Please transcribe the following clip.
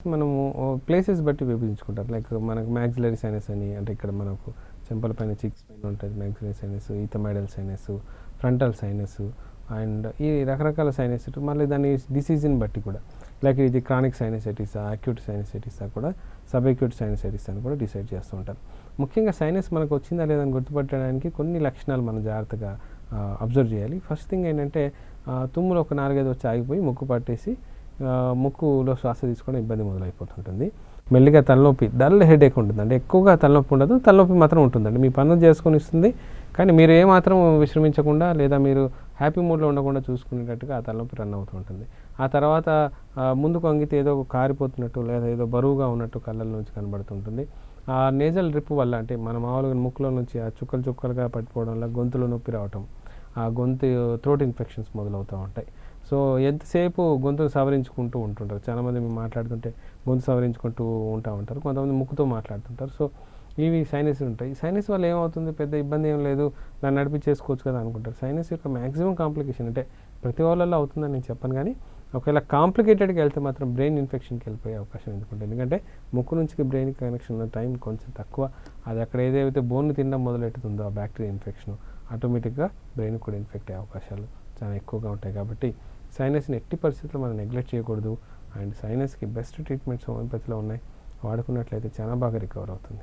మనము ప్లేసెస్ బట్టి విభజించుకుంటారు. లైక్ మనకు మాక్సిలరీ సైనస్ అని, అంటే ఇక్కడ మనకు చెంపల పైన చిక్స్ పైన ఉంటుంది maxillary sinus, ethmoidal sinus, frontal sinus and ఈ రకరకాల సైనస్. మళ్ళీ దాని డిసీజ్ని బట్టి కూడా, లైక్ ఇది క్రానిక్ సైనసైటిసా, అక్యూట్ సైనసైటిసా కూడా, సబ్ అక్యూట్ సైనసైటిస్ అని కూడా డిసైడ్ చేస్తూ ఉంటారు. ముఖ్యంగా సైనస్ మనకు వచ్చిందా లేదని గుర్తుపట్టడానికి కొన్ని లక్షణాలు మనం జాగ్రత్తగా అబ్జర్వ్ చేయాలి. ఫస్ట్ థింగ్ ఏంటంటే తుమ్ములు ఒక 4-5 వచ్చి ఆగిపోయి ముక్కు పట్టేసి ముక్కులో శ్వాస తీసుకోవడం ఇబ్బంది మొదలైపోతుంటుంది. మెల్లిగా తలనొప్పి, డల్ హెడేక్ ఉంటుంది. అంటే ఎక్కువగా తలనొప్పి ఉండదు, తలనొప్పి మాత్రం ఉంటుందండి. మీ పనులు చేసుకొని ఇస్తుంది, కానీ మీరు ఏమాత్రం విశ్రమించకుండా లేదా మీరు హ్యాపీ మూడ్లో ఉండకుండా చూసుకునేటట్టుగా ఆ తలనొప్పి రన్ అవుతూ ఉంటుంది. ఆ తర్వాత ముందుకు వంగితే ఏదో కారిపోతున్నట్టు లేదా ఏదో బరువుగా ఉన్నట్టు కళ్ళ నుంచి కనబడుతుంటుంది. ఆ నేజల్ డ్రిప్ వల్ల, అంటే మన మామూలుగా ముక్కులో నుంచి ఆ చుక్కలు చుక్కలుగా పట్టిపోవడం వల్ల గొంతులో నొప్పి రావటం, ఆ గొంతు థ్రోట్ ఇన్ఫెక్షన్స్ మొదలవుతూ ఉంటాయి. సో ఎంతసేపు గొంతును సవరించుకుంటూ ఉంటుంటారు. చాలామంది మేము మాట్లాడుతుంటే గొంతు సవరించుకుంటూ ఉంటారు, కొంతమంది ముక్కుతో మాట్లాడుతుంటారు. సో ఇవి సైనస్ ఉంటాయి. సైనస్ వల్ల ఏమవుతుంది, పెద్ద ఇబ్బంది ఏం లేదు, దాన్ని నడిపించేసుకోవచ్చు కదా అనుకుంటారు. సైనస్ యొక్క మ్యాక్సిమం కాంప్లికేషన్, అంటే ప్రతి వాళ్ళల్లో అవుతుందని నేను చెప్పను, కానీ ఒకవేళ కాంప్లికేటెడ్గా వెళ్తే మాత్రం బ్రెయిన్ ఇన్ఫెక్షన్కి వెళ్ళిపోయే అవకాశం ఎందుకుంటుంది. ఎందుకంటే ముక్కు నుంచి బ్రెయిన్కి కనెక్షన్ ఉన్న టైం కొంచెం తక్కువ. అది అక్కడ ఏదైతే బోన్ తినడం మొదలెట్టుతుందో ఆ బ్యాక్టీరియా ఇన్ఫెక్షన్ ఆటోమేటిక్గా బ్రెయిన్ కూడా ఇన్ఫెక్ట్ అయ్యే అవకాశాలు చాలా ఎక్కువగా ఉంటాయి. కాబట్టి సైనస్ని ఎట్టి పరిస్థితుల్లో మనం నెగ్లెక్ట్ చేయకూడదు. అండ్ సైనస్కి బెస్ట్ ట్రీట్మెంట్స్ హోమియోపతిలో ఉన్నాయి, వాడుకున్నట్లయితే చాలా బాగా రికవర్ అవుతుంది.